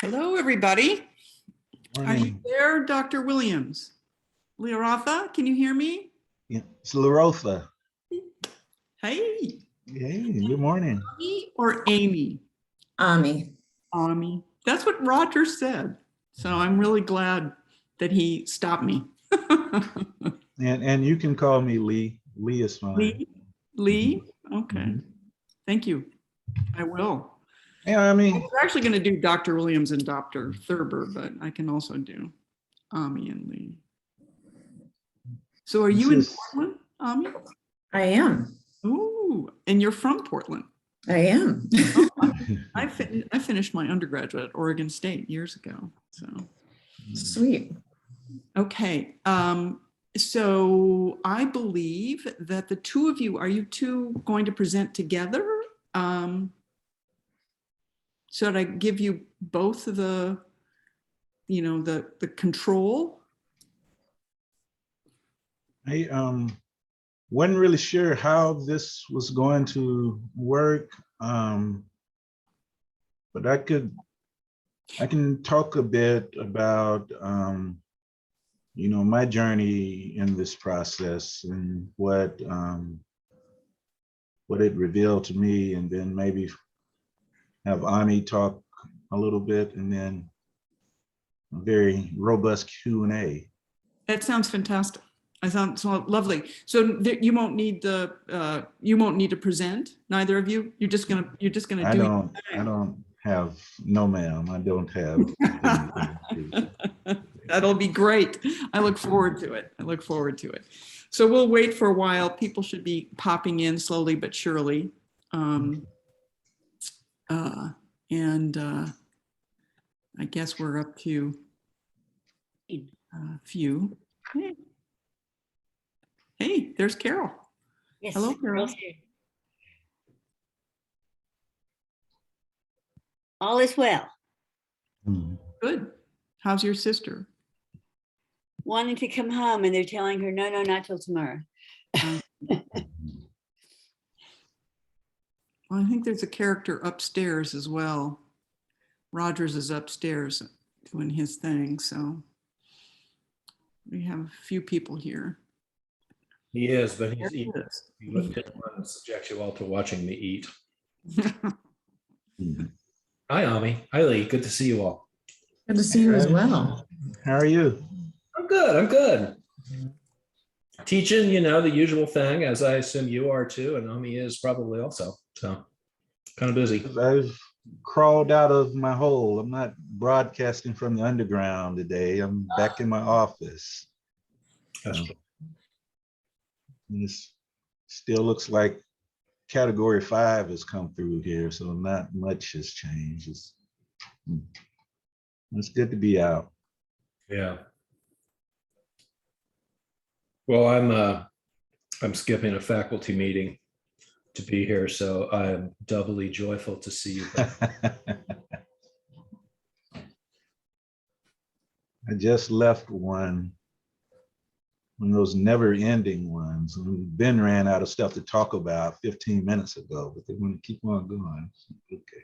Hello, everybody. Are you Morning. there, Dr. Williams? Leorotha, can you hear me? Yeah, it's Learotha. Hey, Hey, good morning. Ami or Amy? Ami. Ami. That's what Roger said. So I'm really glad that he stopped me. And you can call me Lee. Lee is fine. Lee? Lee? Okay. Mhm. Thank you. I will. Hey, I I mean, was actually going to do Dr. Williams and Dr. Thurber, but I can also do Ami and Lee. So are you in Portland, Ami? I am. Ooh, and you're from Portland. I am. I finished my undergraduate at Oregon State years ago. So Sweet. okay. So I believe that the two of you, are you two going to present together? Should I give you both the, the control? I wasn't really sure how this was going to work, but I can talk a bit about my journey in this process and what it revealed to me, and then maybe have Ani talk a little bit, and then a very robust Q&A. That sounds fantastic. I sound so lovely. So you won't need to present, neither of you. You're just gonna do. I don't have, no ma'am, I don't have. That'll be great. I look forward to it. So we'll wait for a while. People should be popping in slowly but surely. I guess we're up to a few. Hey, there's Carol. Yes. Hello, Carol. All is well. Good. How's your sister? Wanting to come home, and they're telling her, no, not till tomorrow. Well, I think there's a character upstairs as well. Rogers is upstairs doing his thing, so we have a few people here. He is, but he's There he eating. is. He didn't want to subject you all to watching me eat. Hi, Ami. Hi, Lee. Good to see you all. Good to see you as well. How are you? I'm good. Teaching, the usual thing, as I assume you are too, and Ami is probably also. So kind of busy. I've crawled out of my hole. I'm not broadcasting from the underground today. I'm back in my office. That's cool. This still looks like category 5 has come through here, so not much has changed. It's good to be out. Yeah. Well, I'm skipping a faculty meeting to be here, so I'm doubly joyful to see you back. I just left one of those never-ending ones. Ben ran out of stuff to talk about 15 minutes ago, but they want to keep on going. Okay.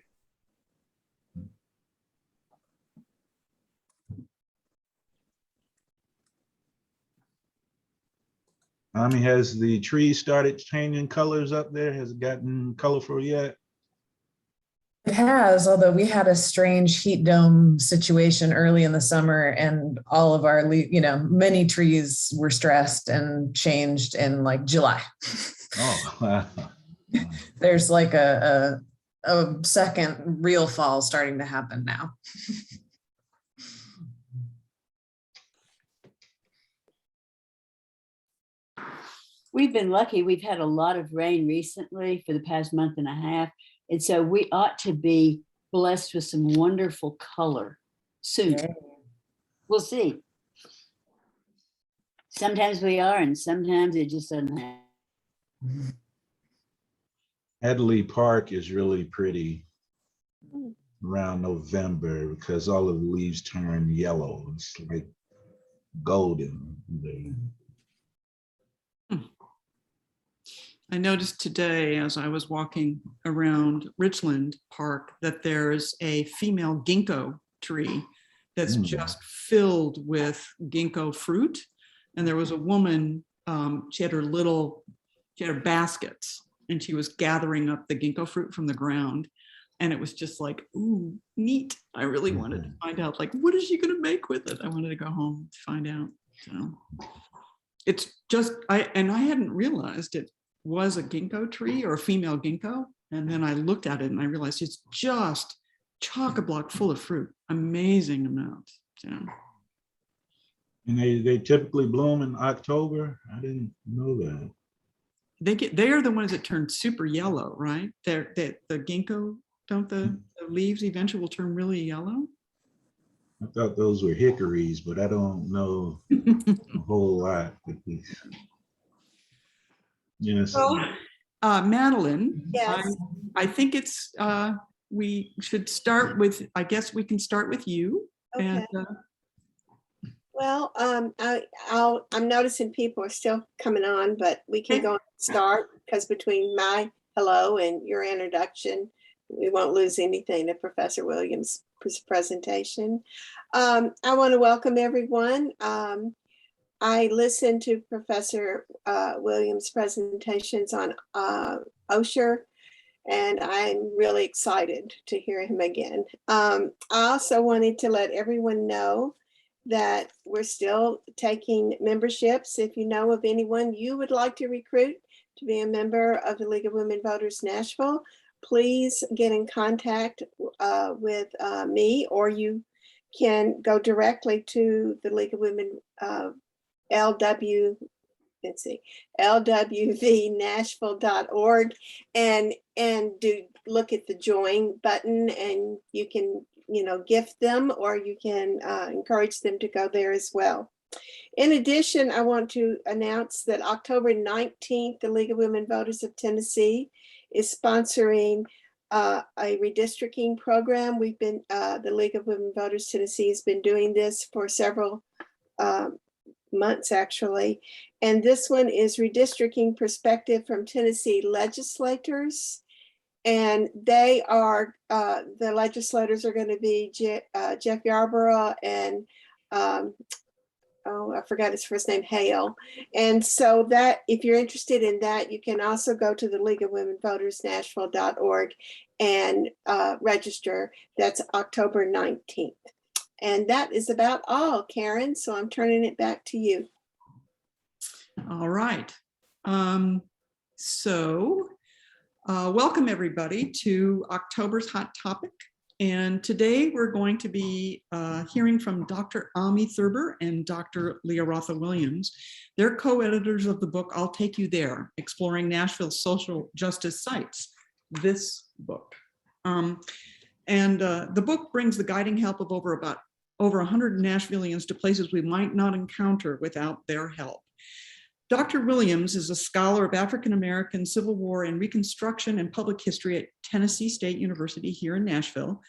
Has the tree started changing colors up there? Has it gotten colorful yet? It has, although we had a strange heat dome situation early in the summer, and all of our, many trees were stressed and changed in like July. Oh, wow. There's like a second real fall starting to happen now. We've been lucky. We've had a lot of rain recently for the past month and a half. And so we ought to be blessed with some wonderful color soon. Okay. We'll see. Sometimes we are, and sometimes it just doesn't happen. Hadley Park is really pretty around November because all of the leaves turn yellow. It's like golden. I noticed today as I was walking around Richland Park that there's a female ginkgo tree that's Mm. just filled with ginkgo fruit. And there was a woman, she had her baskets, and she was gathering up the ginkgo fruit from the ground. And it was just like, ooh, neat. I really wanted to find out, like, what is she going to make with it? I wanted to go home to find out. So it's just, I hadn't realized it was a ginkgo tree or a female ginkgo. And then I looked at it and I realized it's just chock-a-block full of fruit, amazing amounts. So. And they typically bloom in October. I didn't know that. They are the ones that turn super yellow, right? The ginkgo, don't the leaves eventually will turn really yellow? I thought those were hickories, but I don't know a whole lot with these. Yes. Well, Madeline, Yes. I think it's we should start with, I guess we can start with you. Okay. And Well, I'm noticing people are still coming on, but we can Okay. go and start because between my hello and your introduction, we won't lose anything to Professor Williams' presentation. I want to welcome everyone. I listened to Professor Williams' presentations on OSHR, and I'm really excited to hear him again. I also wanted to let everyone know that we're still taking memberships. If you know of anyone you would like to recruit to be a member of the League of Women Voters Nashville, please get in contact with me, or you can go directly to the League of Women lwvnashville.org and look at the join button, and you can gift them, or you can encourage them to go there as well. In addition, I want to announce that October 19th, the League of Women Voters of Tennessee is sponsoring a redistricting program. We've been, the League of Women Voters Tennessee has been doing this for several months actually. And this one is Redistricting Perspective from Tennessee Legislators. And they are, the legislators are going to be Jeff Yarborough and I forgot his first name, Hale. And so that, if you're interested in that, you can also go to the League of Women Voters Nashville.org and register. That's October 19th. And that is about all, Karen. So I'm turning it back to you. all right. Welcome everybody to October's Hot Topic. And today we're going to be hearing from Dr. Ami Thurber and Dr. Leorotha Williams. They're co-editors of the book, I'll Take You There, Exploring Nashville's Social Justice Sites, this book. The book brings the guiding help of over 100 Nashvillians to places we might not encounter without their help. Dr. Williams is a scholar of African American Civil War and Reconstruction and Public History at Tennessee State University here in Nashville.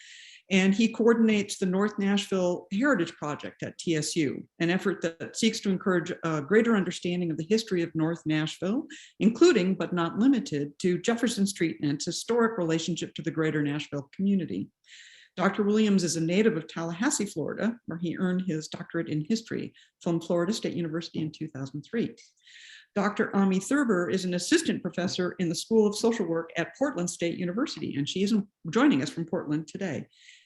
And he coordinates the North Nashville Heritage Project at TSU, an effort that seeks to encourage a greater understanding of the history of North Nashville, including, but not limited to, Jefferson Street and its historic relationship to the greater Nashville community. Dr. Williams is a native of Tallahassee, Florida, where he earned his doctorate in history from Florida State University in 2003. Dr. Ami Thurber is an assistant professor in the School of Social Work at Portland State University, and she is joining us from Portland today.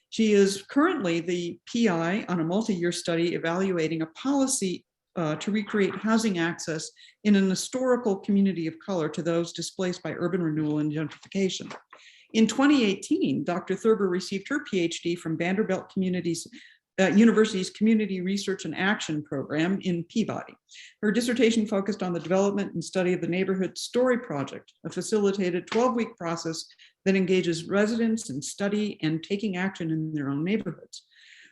She is currently the PI on a multi-year study evaluating a policy to recreate housing access in an historical community of color to those displaced by urban renewal and gentrification. In 2018, Dr. Thurber received her PhD from Vanderbilt University's Community Research and Action Program in Peabody. Her dissertation focused on the development and study of the Neighborhood Story Project, a facilitated 12-week process that engages residents in study and taking action in their own neighborhoods.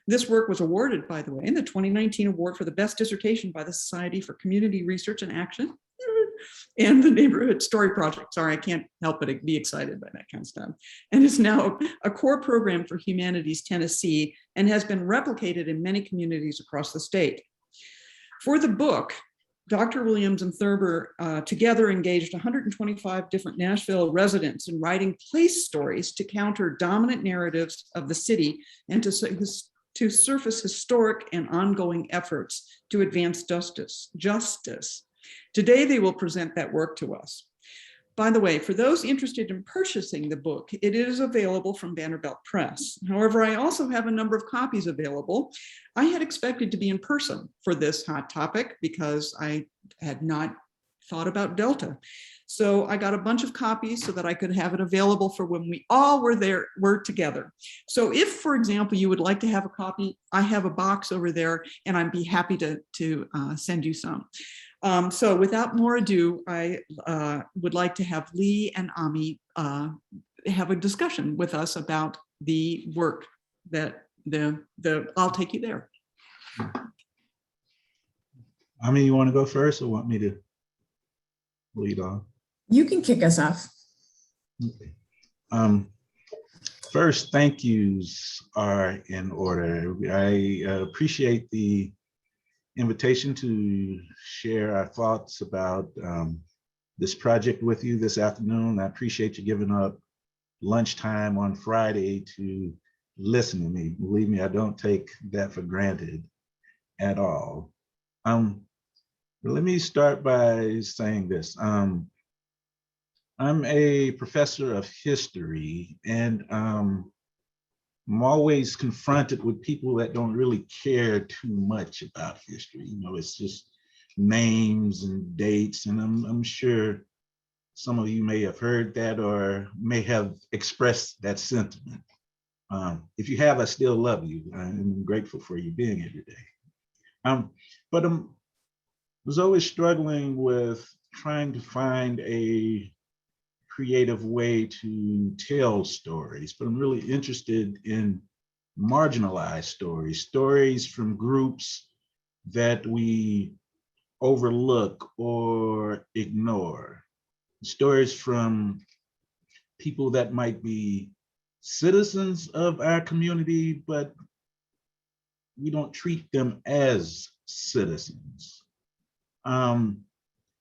This work was awarded, by the way, in the 2019 award for the best dissertation by the Society for Community Research and Action and the Neighborhood Story Project. Sorry, I can't help but be excited by that kind of stuff. And is now a core program for Humanities Tennessee and has been replicated in many communities across the state. For the book, Dr. Williams and Thurber together engaged 125 different Nashville residents in writing place stories to counter dominant narratives of the city and to to surface historic and ongoing efforts to advance justice. Today, they will present that work to us. By the way, for those interested in purchasing the book, it is available from Vanderbilt Press. However, I also have a number of copies available. I had expected to be in person for this hot topic because I had not thought about Delta. So I got a bunch of copies so that I could have it available for when we all were together. So if, for example, you would like to have a copy, I have a box over there and I'd be happy to send you some. So without more ado, I would like to have Lee and Ami have a discussion with us about the work that I'll take you there. Ami, you want to go first or want me to lead on? You can kick us off. Okay. First, thank yous are in order. I appreciate the invitation to share our thoughts about this project with you this afternoon. I appreciate you giving up lunchtime on Friday to listen to me. Believe me, I don't take that for granted at all. Let me start by saying this. I'm a professor of history, and I'm always confronted with people that don't really care too much about history. You know, it's just names and dates, and I'm sure some of you may have heard that or may have expressed that sentiment. If you have, I still love you. I'm grateful for you being here today. But I was always struggling with trying to find a creative way to tell stories, but I'm really interested in marginalized stories, stories from groups that we overlook or ignore, stories from people that might be citizens of our community, but we don't treat them as citizens.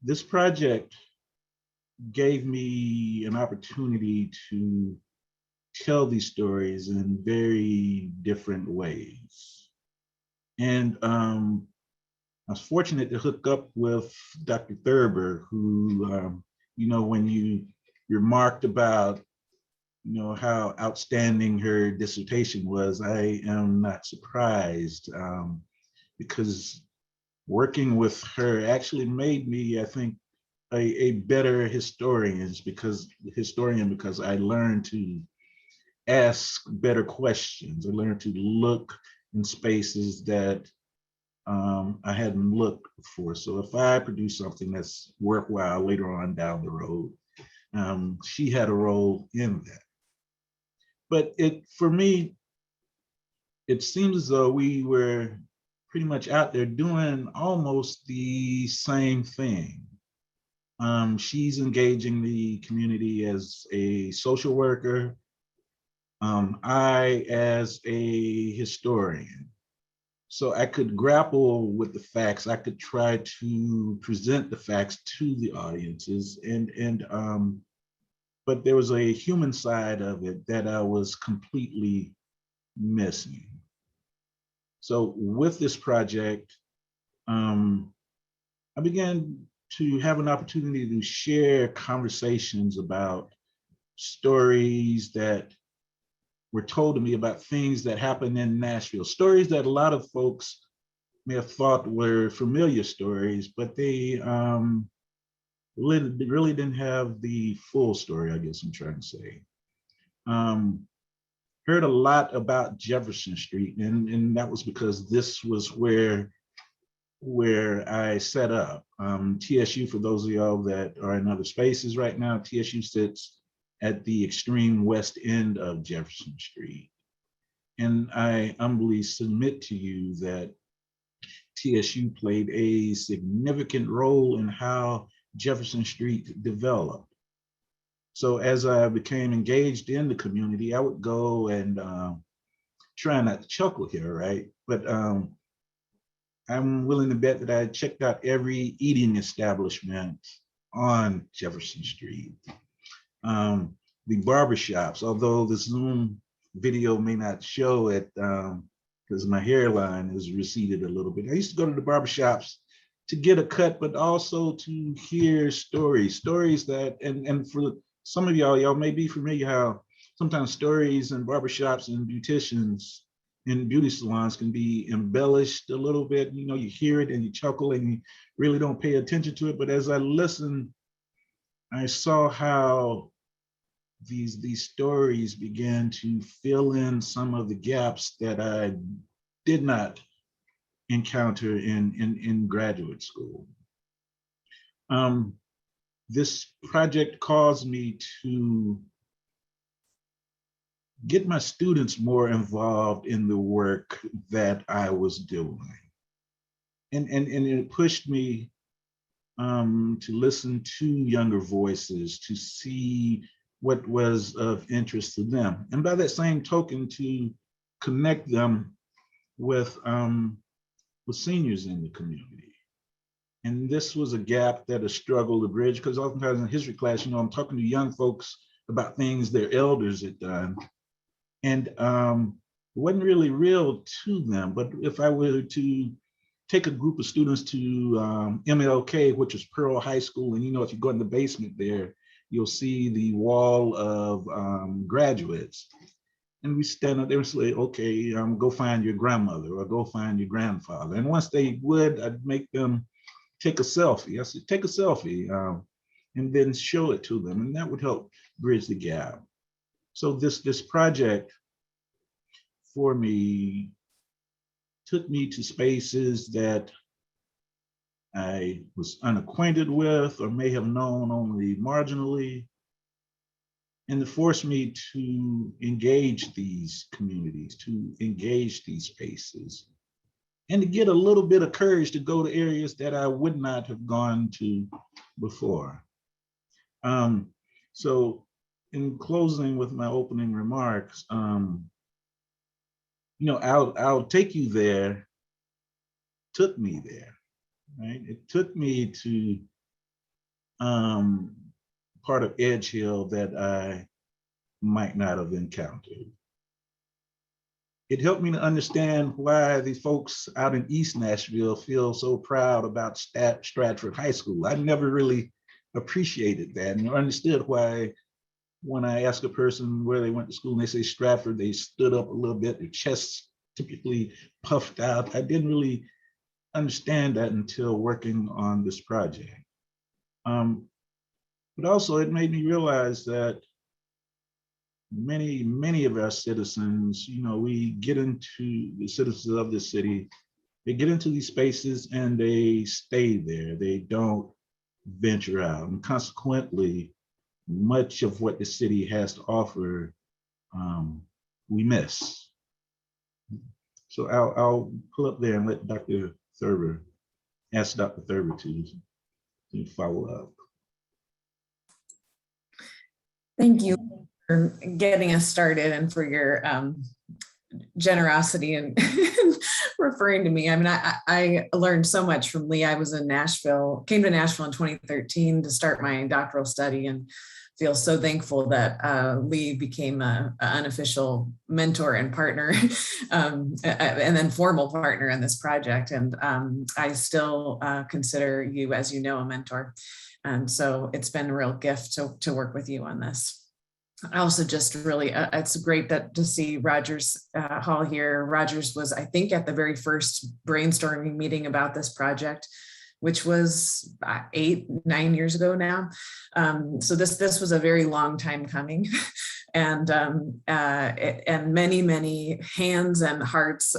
This project gave me an opportunity to tell these stories in very different ways. And I was fortunate to hook up with Dr. Thurber, who, you know, when you remarked about, you know, how outstanding her dissertation was, I am not surprised, because working with her actually made me, I think, a better historian because I learned to ask better questions. I learned to look in spaces that I hadn't looked before. So if I produce something that's worthwhile later on down the road, she had a role in that. But for me, it seems as though we were pretty much out there doing almost the same thing. She's engaging the community as a social worker. I as a historian. So I could grapple with the facts. I could try to present the facts to the audiences, but there was a human side of it that I was completely missing. So with this project, I began to have an opportunity to share conversations about stories that were told to me about things that happened in Nashville, stories that a lot of folks may have thought were familiar stories, but they really didn't have the full story, I guess I'm trying to say. Heard a lot about Jefferson Street, and that was because this was where I set up. TSU, for those of y'all that are in other spaces right now, TSU sits at the extreme west end of Jefferson Street. And I humbly submit to you that TSU played a significant role in how Jefferson Street developed. So as I became engaged in the community, I would go and try not to chuckle here, right? But I'm willing to bet that I checked out every eating establishment on Jefferson Street. The barbershops, although the Zoom video may not show it, the because my hairline has receded a little bit. I used to go to the barbershops to get a cut, but also to hear stories that, and for some of y'all may be familiar how sometimes stories in barbershops and beauticians in beauty salons can be embellished a little bit. You know, you hear it and you chuckle and you really don't pay attention to it. But as I listened, I saw how these stories began to fill in some of the gaps that I did not encounter in graduate school. This project caused me to get my students more involved in the work that I was doing. And it pushed me to listen to younger voices, to see what was of interest to them. And by that same token, to connect them with seniors in the community. And this was a gap that a struggle to bridge, because oftentimes in history class, you know, I'm talking to young folks about things their elders had done. And it wasn't really real to them. But if I were to take a group of students to MLK, which is Pearl High School, and you know, if you go in the basement there, you'll see the wall of graduates. And we stand up there and say, okay, go find your grandmother or go find your grandfather. And once they would, I'd make them take a selfie. I said, take a selfie and then show it to them. And that would help bridge the gap. So this project for me took me to spaces that I was unacquainted with or may have known only marginally, and it forced me to engage these communities, to engage these spaces, and to get a little bit of courage to go to areas that I would not have gone to before. So in closing with my opening remarks, you know, I'll take you there, took me there, right? It took me to part of Edge Hill that I might not have encountered. It helped me to understand why these folks out in East Nashville feel so proud about Stratford High School. I never really appreciated that and understood why when I ask a person where they went to school and they say Stratford, they stood up a little bit, their chests typically puffed out. I didn't really understand that until working on this project. But also it made me realize that many of our citizens, you know, we get into the citizens of the city, they get into these spaces and they stay there. They don't venture out. And consequently, much of what the city has to offer, we miss. So I'll pull up there and let Dr. Thurber, ask Dr. Thurber to follow up. Thank you for getting us started and for your generosity and referring to me. I mean, I learned so much from Lee. I was in Nashville, came to Nashville in 2013 to start my doctoral study, and feel so thankful that Lee became an unofficial mentor and partner and then formal partner in this project. And I still consider you, as you know, a mentor. And so it's been a real gift to work with you on this. I also just really, it's great to see Rogers Hall here. Rogers was, I think, at the very first brainstorming meeting about this project, which was 8-9 years ago now. So this was a very long time coming, and many hands and hearts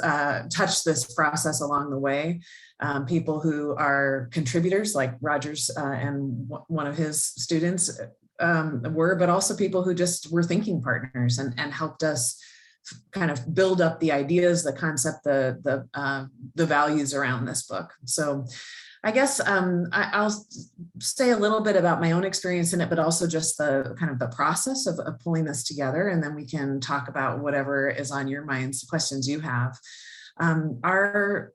touched this process along the way. People who are contributors like Rogers and one of his students but also people who just were thinking partners and helped us kind of build up the ideas, the concept, the values around this book. So I guess I'll say a little bit about my own experience in it, but also just the kind of the process of pulling this together, and then we can talk about whatever is on your minds, questions you have. The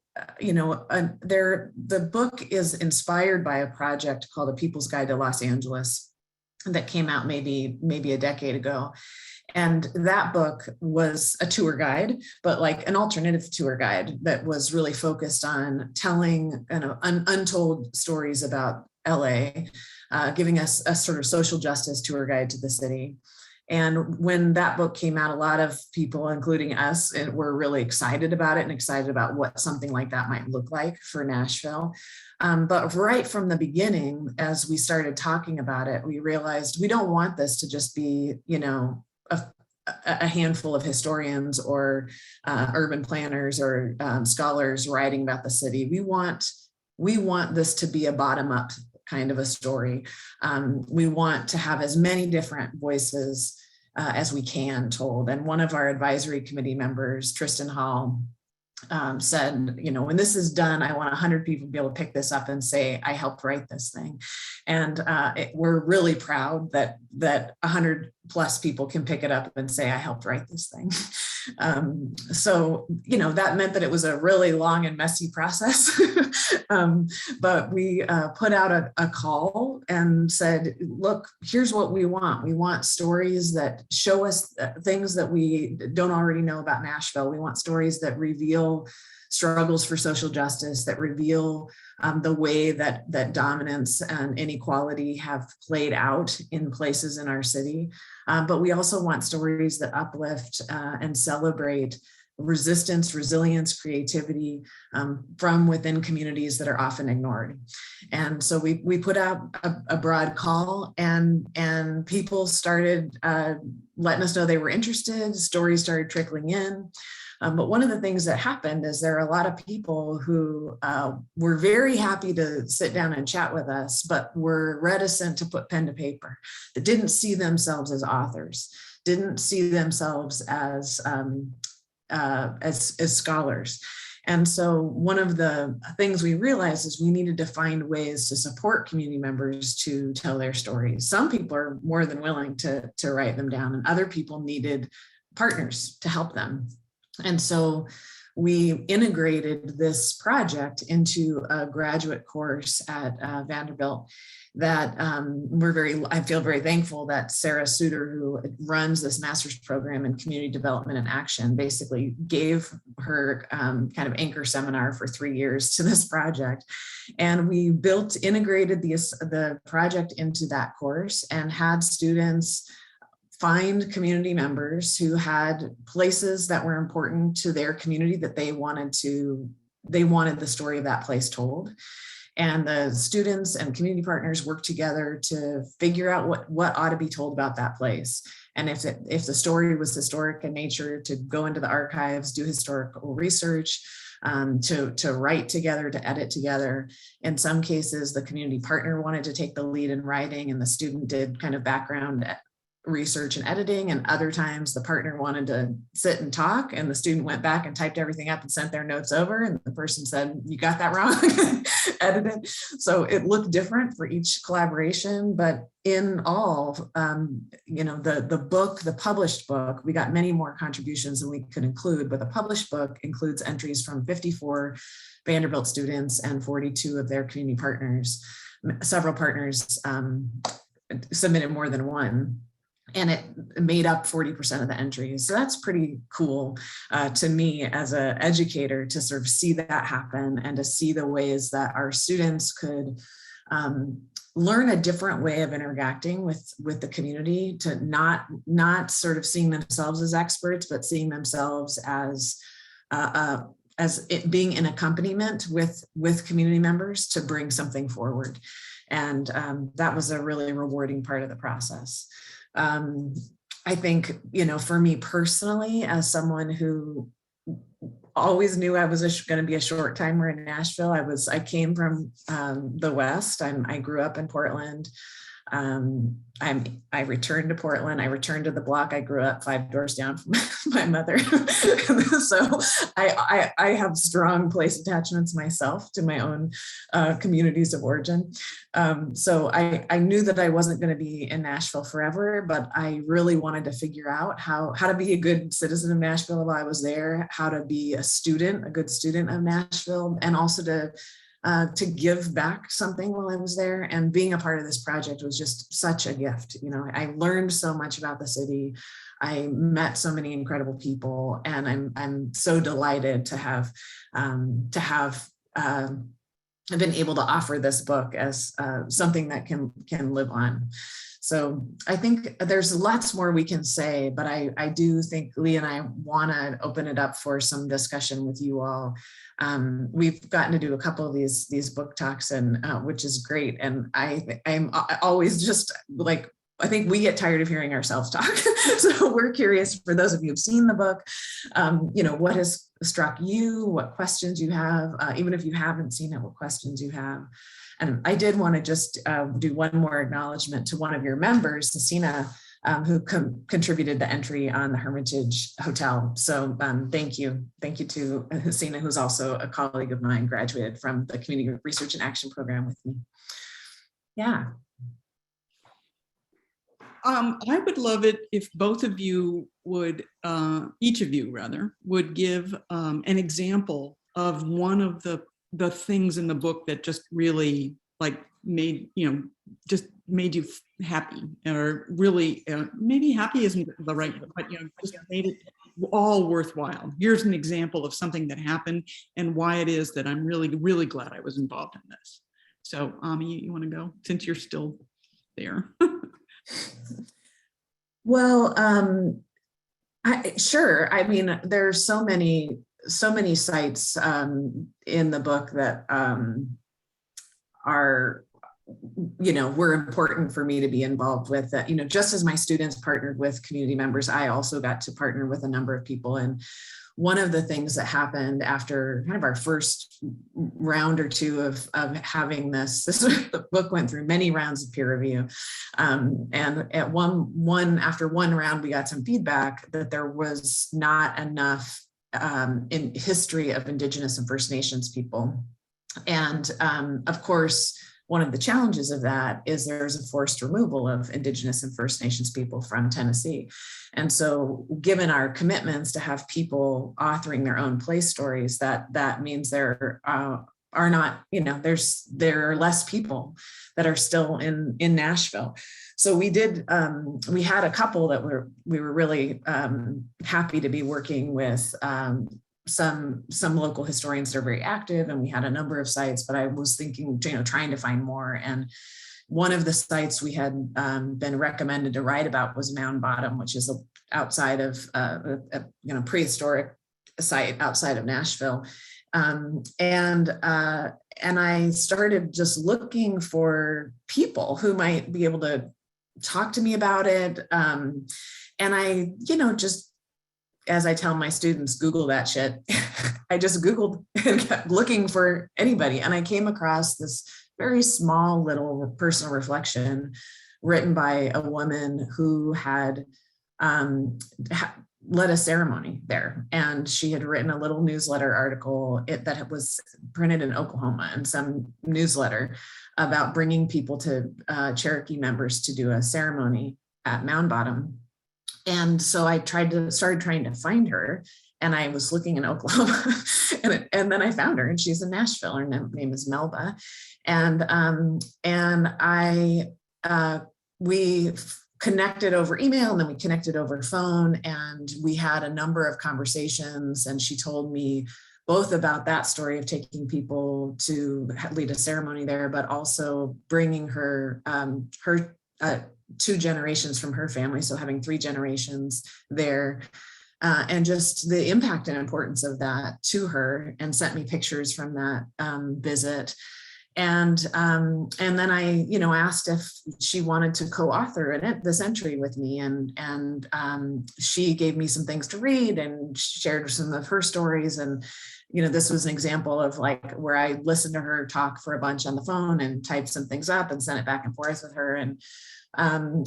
book is inspired by a project called A People's Guide to Los Angeles that came out maybe a decade ago. And that book was a tour guide, but like an alternative tour guide that was really focused on telling untold stories about LA, giving us a sort of social justice tour guide to the city. And when that book came out, a lot of people, including us, were really excited about it and excited about what something like that might look like for Nashville. But right from the beginning, as we started talking about it, we realized we don't want this to just be, a handful of historians or urban planners or scholars writing about the city. We want this to be a bottom-up kind of a story. We want to have as many different voices as we can told. And one of our advisory committee members, Tristan Hall, said, when this is done, I want 100 people to be able to pick this up and say, I helped write this thing. And we're really proud that 100 plus people can pick it up and say, I helped write this thing. So, that meant that it was a really long and messy process. But we put out a call and said, look, here's what we want. We want stories that show us things that we don't already know about Nashville. We want stories that reveal struggles for social justice, that reveal the way that dominance and inequality have played out in places in our city. But we also want stories that uplift and celebrate resistance, resilience, creativity from within communities that are often ignored. And so we put out a broad call, and people started letting us know they were interested. Stories started trickling in. But one of the things that happened is there are a lot of people who were very happy to sit down and chat with us, but were reticent to put pen to paper, that didn't see themselves as authors, didn't see themselves as scholars. And so one of the things we realized is we needed to find ways to support community members to tell their stories. Some people are more than willing to write them down, and other people needed partners to help them. And so we integrated this project into a graduate course at Vanderbilt that I feel very thankful that Sarah Suter, who runs this master's program in community development and action, basically gave her kind of anchor seminar for 3 years to this project. And we integrated the project into that course and had students find community members who had places that were important to their community that they wanted the story of that place told. And the students and community partners worked together to figure out what ought to be told about that place. And if the story was historic in nature, to go into the archives, do historical research, to write together, to edit together. In some cases, the community partner wanted to take the lead in writing, and the student did kind of background research and editing. And other times the partner wanted to sit and talk, and the student went back and typed everything up and sent their notes over, and the person said, you got that wrong, edited. So it looked different for each collaboration, but in all, the published book, we got many more contributions than we could include, but the published book includes entries from 54 Vanderbilt students and 42 of their community partners. Several partners submitted more than one, and it made up 40% of the entries. So that's pretty cool to me as an educator to sort of see that happen, and to see the ways that our students could learn a different way of interacting with the community, to not sort of seeing themselves as experts, but seeing themselves as it being an accompaniment with community members to bring something forward. And that was a really rewarding part of the process. I think, for me personally, as someone who always knew I was going to be a short timer in Nashville, I came from the West. I grew up in Portland. I returned to Portland. I returned to the block I grew up 5 doors down from my mother. So I have strong place attachments myself to my own communities of origin. So I knew that I wasn't going to be in Nashville forever, but I really wanted to figure out how to be a good citizen of Nashville while I was there, how to be a good student of Nashville, and also to to give back something while I was there. And being a part of this project was just such a gift. You know, I learned so much about the city. I met so many incredible people, and I'm so delighted to have been able to offer this book as something that can live on. So I think there's lots more we can say, but I do think Lee and I want to open it up for some discussion with you all. We've gotten to do a couple of these book talks, and which is great. And I'm always just like, I think we get tired of hearing ourselves talk. So we're curious, for those of you who've seen the book, you know, what has struck you, what questions you have, even if you haven't seen it, what questions you have. And I did want to just do one more acknowledgement to one of your members, Hasina, who contributed the entry on the Hermitage Hotel. So thank you. Thank you to Hasina, who's also a colleague of mine, graduated from the Community Research and Action Program with me. Yeah. I would love it if both of you would, each of you rather, would give an example of one of the things in the book that just really like made, you know, just made you happy, or really, maybe happy isn't the right word, but, you know, just made it all worthwhile. Here's an example of something that happened and why it is that I'm really, really glad I was involved in this. So, Ami, you want to go, since you're still there? Well, sure. I mean, there's so many sites in the book that are, you know, were important for me to be involved with. That, you know, just as my students partnered with community members, I also got to partner with a number of people. And one of the things that happened after kind of our first round or two of having this the book went through many rounds of peer review. And at after one round, we got some feedback that there was not enough in history of Indigenous and First Nations people. And of course, one of the challenges of that is there's a forced removal of Indigenous and First Nations people from Tennessee. And so given our commitments to have people authoring their own place stories, that means there are not, you know, there are less people that are still in Nashville. So we had a couple that we were really happy to be working with. Some local historians that are very active, and we had a number of sites, but I was thinking, you know, trying to find more. And one of the sites we had been recommended to write about was Mound Bottom, which is outside of a prehistoric site outside of Nashville. And I started just looking for people who might be able to talk to me about it. And I, you know, just, as I tell my students, Google that shit. I just Googled and kept looking for anybody. And I came across this very small little personal reflection written by a woman who had led a ceremony there. And she had written a little newsletter article that was printed in Oklahoma, and some newsletter about bringing people to Cherokee members to do a ceremony at Mound Bottom. And so I started trying to find her, and I was looking in Oklahoma, and then I found her, and she's in Nashville. Her name is Melba, and we connected over email, and then we connected over phone, and we had a number of conversations. And she told me both about that story of taking people to lead a ceremony there, but also bringing her two generations from her family, so having 3 generations there, and just the impact and importance of that to her, and sent me pictures from that visit. And then I, you know, asked if she wanted to co-author this entry with me, and she gave me some things to read and shared some of her stories. And you know, this was an example of like where I listened to her talk for a bunch on the phone and typed some things up and sent it back and forth with her. And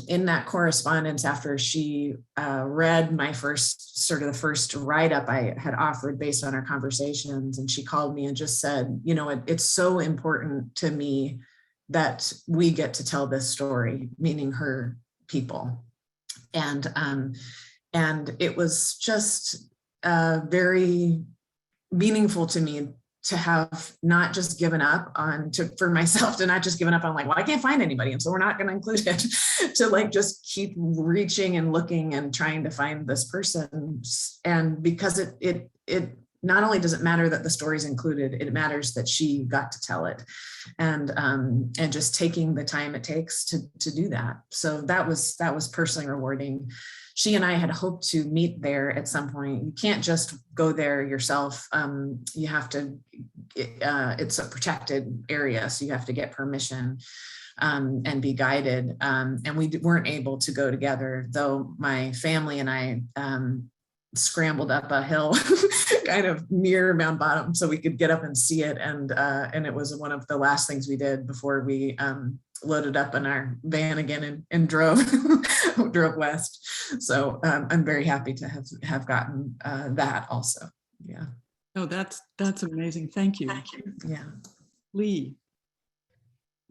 in that correspondence, after she read my the first write-up I had offered based on our conversations, and she called me and just said, you know, it's so important to me that we get to tell this story, meaning her people. And it was just very meaningful to me to have not just given up on, for myself to not just given up on like, well, I can't find anybody, and so we're not going to include it, to like just keep reaching and looking and trying to find this person. And because it not only does it matter that the story's included, it matters that she got to tell it, and just taking the time it takes to do that. So that was personally rewarding. She and I had hoped to meet there at some point. You can't just go there yourself. You have to, it's a protected area, so you have to get permission and be guided. And we weren't able to go together, though my family and I scrambled up a hill kind of near Mount Bottom so we could get up and see it. And it was one of the last things we did before we loaded up in our van again and drove drove west. So I'm very happy to have gotten that also. Yeah. Oh, that's amazing. Thank you. Yeah. Lee.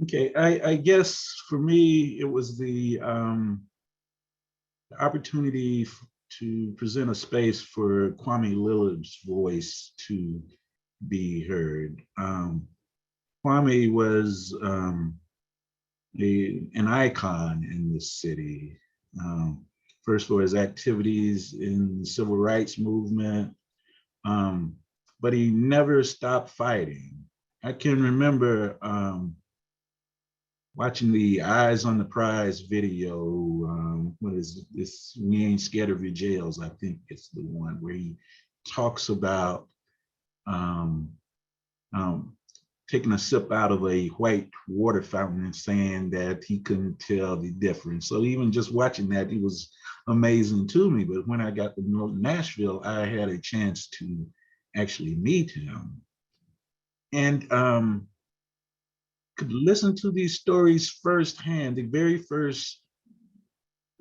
Okay, I guess for me, it was the opportunity to present a space for Kwame Lillard's voice to be heard. Kwame was an icon in this city. First for his activities in the civil rights movement, but he never stopped fighting. I can remember watching the Eyes on the Prize video. What is this? We Ain't Scared of Your Jails. I think it's the one where he talks about taking a sip out of a white water fountain and saying that he couldn't tell the difference. So even just watching that, it was amazing to me. But when I got to Nashville, I had a chance to actually meet him. And could listen to these stories firsthand. The very first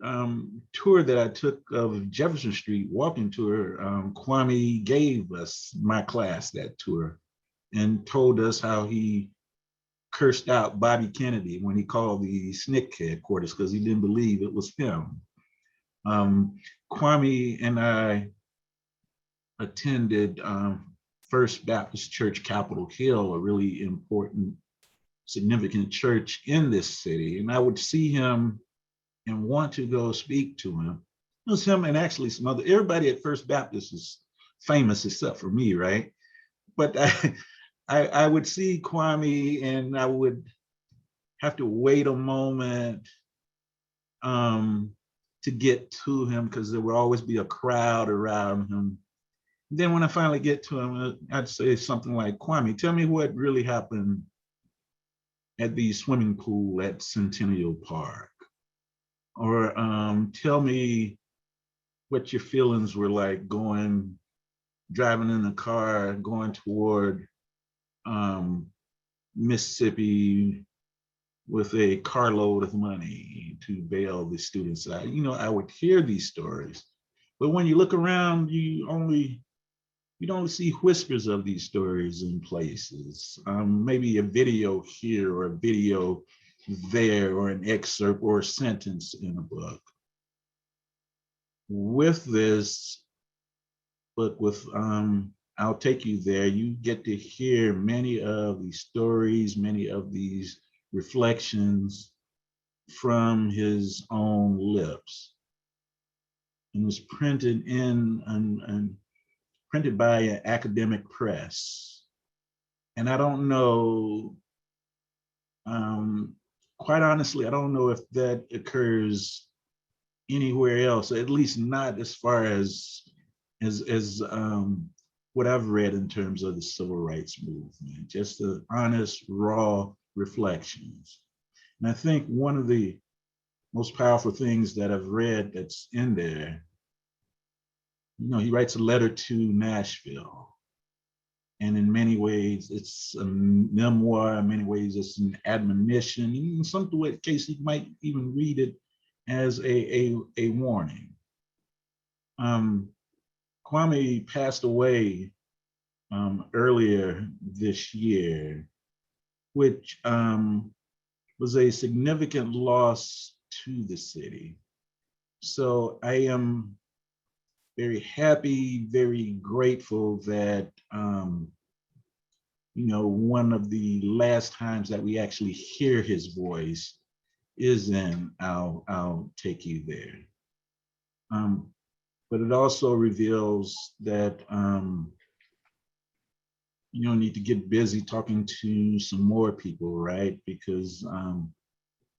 tour that I took of Jefferson Street, walking tour, Kwame gave us, my class, that tour, and told us how he cursed out Bobby Kennedy when he called the SNCC headquarters because he didn't believe it was him. Kwame and I attended First Baptist Church, Capitol Hill, a really important, significant church in this city. And I would see him and want to go speak to him. It was him and actually some other, everybody at First Baptist is famous except for me, right? But I would see Kwame and I would have to wait a moment to get to him because there would always be a crowd around him. Then when I finally get to him, I'd say something like, Kwame, tell me what really happened at the swimming pool at Centennial Park. Or tell me what your feelings were like driving in the car, going toward Mississippi with a carload of money to bail the students out. You know, I would hear these stories, but when you look around, you don't see whispers of these stories in places. Maybe a video here or a video there or an excerpt or a sentence in a book. With this book, with I'll Take You There, you get to hear many of these stories, many of these reflections from his own lips. And it was printed printed by an academic press. And I don't know, quite honestly, I don't know if that occurs anywhere else, at least not as far as what I've read in terms of the civil rights movement, just the honest, raw reflections. And I think one of the most powerful things that I've read that's in there, you know, he writes a letter to Nashville. And in many ways, it's a memoir. In many ways, it's an admonition. In some case, you might even read it as a warning. Kwame passed away earlier this year, which was a significant loss to the city. So I am very happy, very grateful that one of the last times that we actually hear his voice is in I'll Take You There. But it also reveals that you need to get busy talking to some more people, right? Because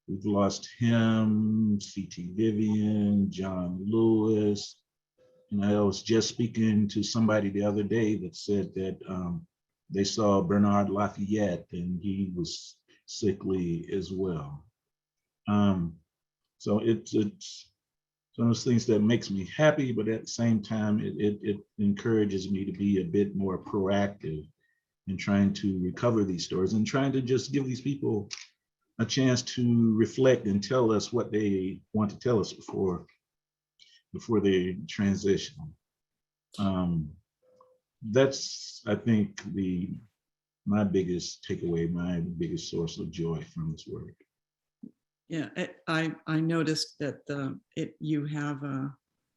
we've lost him, C.T. Vivian, John Lewis. And I was just speaking to somebody the other day that said that they saw Bernard Lafayette and he was sickly as well. So it's one of those things that makes me happy, but at the same time, it encourages me to be a bit more proactive in trying to recover these stories and trying to just give these people a chance to reflect and tell us what they want to tell us before they transition. That's, I think, my biggest takeaway, my biggest source of joy from this work. Yeah, I noticed that you have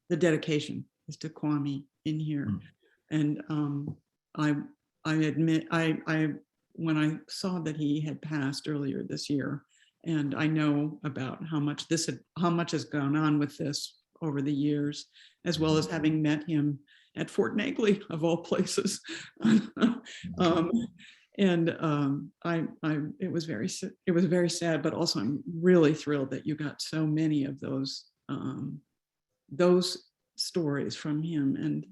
the dedication is to Kwame in here, and I admit when I saw that he had passed earlier this year, and I know about how much has gone on with this over the years, as well as having met him at Fort Negley of all places. It was very sad, but also I'm really thrilled that you got so many of those stories from him. And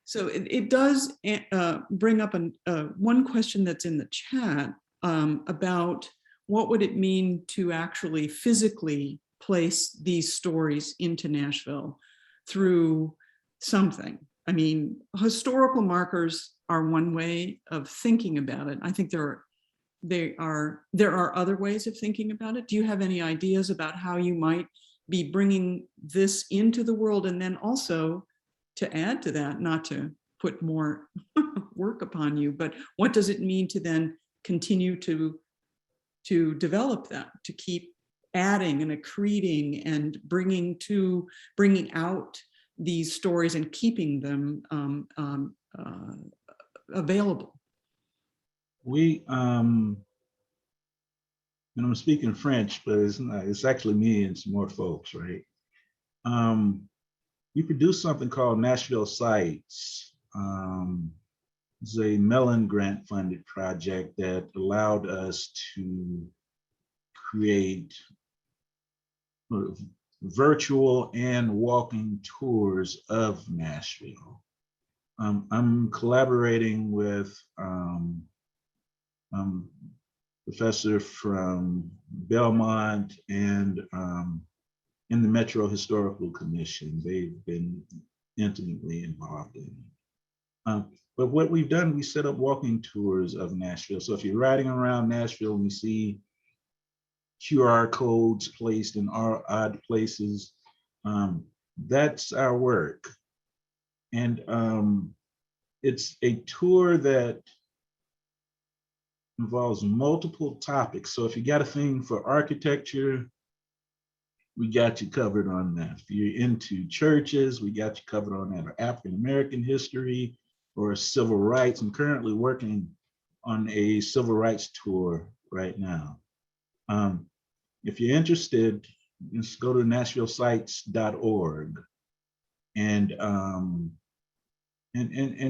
so it does bring up one question that's in the chat about what would it mean to actually physically place these stories into Nashville through something. I mean, historical markers are one way of thinking about it. I think there are other ways of thinking about it. Do you have any ideas about how you might be bringing this into the world? And then also to add to that, not to put more work upon you, but what does it mean to then continue to develop that, to keep adding and accreting and bringing out these stories and keeping them available? We, and I'm speaking French, but it's actually me and some more folks, right? We produced something called Nashville Sites. It's a Mellon grant funded project that allowed us to create virtual and walking tours of Nashville. I'm collaborating with professor from Belmont and in the Metro Historical Commission. They've been intimately involved in it. But what we've done, we set up walking tours of Nashville. So if you're riding around Nashville and you see QR codes placed in odd places, that's our work. And it's a tour that involves multiple topics. So if you got a thing for architecture, we got you covered on that. If you're into churches, we got you covered on that, or African-American history or civil rights. I'm currently working on a civil rights tour right now. If you're interested, just go to nashvillesites.org and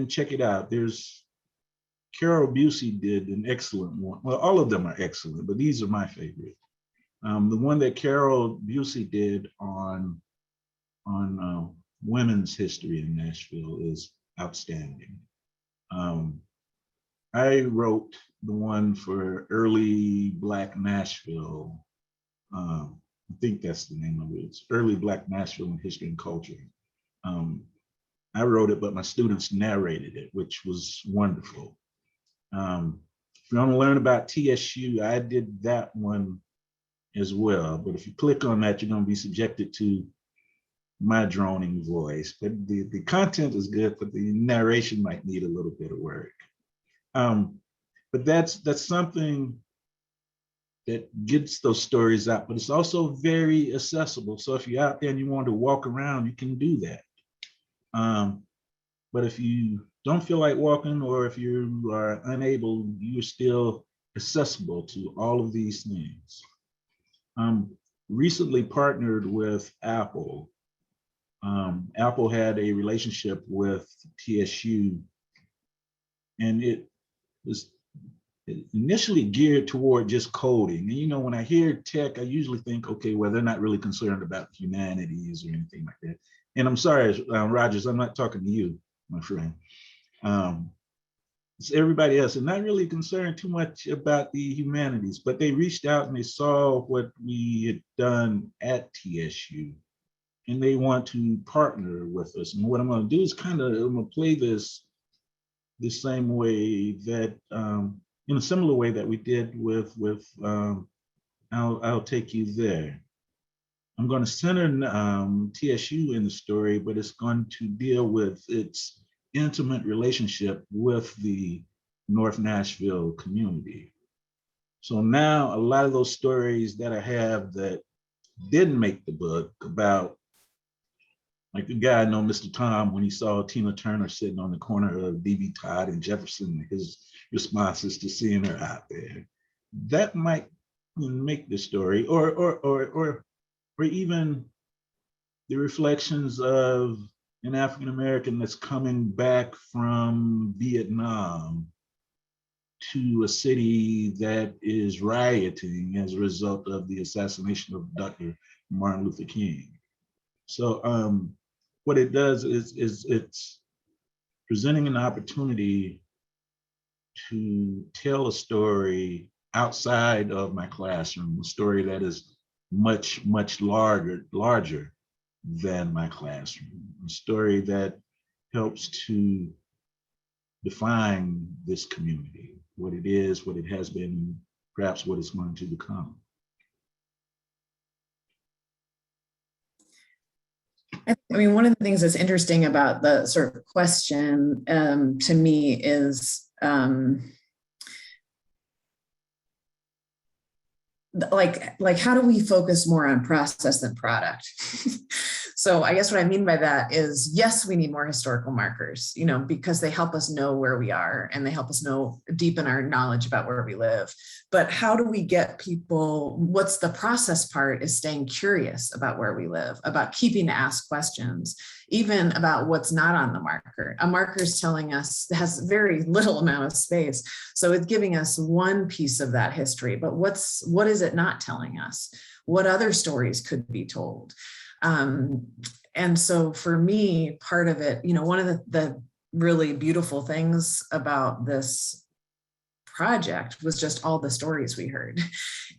check it out. There's Carol Busey did an excellent one. Well, all of them are excellent, but these are my favorite. The one that Carol Busey did on women's history in Nashville is outstanding. I wrote the one for early Black Nashville. I think that's the name of it. It's Early Black Nashville in History and Culture. I wrote it, but my students narrated it, which was wonderful. If you want to learn about TSU, I did that one as well. But if you click on that, you're going to be subjected to my droning voice. But the content is good, but the narration might need a little bit of work. But that's something that gets those stories out, but it's also very accessible. So if you're out there and you want to walk around, you can do that. But if you don't feel like walking, or if you are unable, you're still accessible to all of these things. Recently partnered with Apple. Apple had a relationship with TSU, and it was initially geared toward just coding. And, you know, when I hear tech, I usually think, okay, well, they're not really concerned about humanities or anything like that. And I'm sorry, Rogers, I'm not talking to you, my friend. It's everybody else, and not really concerned too much about the humanities, but they reached out and they saw what we had done at TSU, and they want to partner with us. And what I'm going to do is I'm going to play this the same way that, in a similar way that we did with I'll Take You There. I'm going to center TSU in the story, but it's going to deal with its intimate relationship with the North Nashville community. So now a lot of those stories that I have that didn't make the book about, like the guy I know, Mr. Tom, when he saw Tina Turner sitting on the corner of D.B. Todd and Jefferson, his responses to seeing her out there, that might make the story, or even the reflections of an African American that's coming back from Vietnam to a city that is rioting as a result of the assassination of Dr. Martin Luther King. So what it does is it's presenting an opportunity to tell a story outside of my classroom, a story that is much, much larger than my classroom, a story that helps to define this community, what it is, what it has been, perhaps what it's going to become. I mean, one of the things that's interesting about the sort of question to me is like how do we focus more on process than product? So I guess what I mean by that is, yes, we need more historical markers, you know, because they help us know where we are and they help us deepen our knowledge about where we live. But how do we get people, what's the process part is staying curious about where we live, about keeping to ask questions, even about what's not on the marker. A marker is telling us, has very little amount of space. So it's giving us one piece of that history, but what is it not telling us? What other stories could be told? And so for me, part of it, you know, one of the really beautiful things about this project was just all the stories we heard.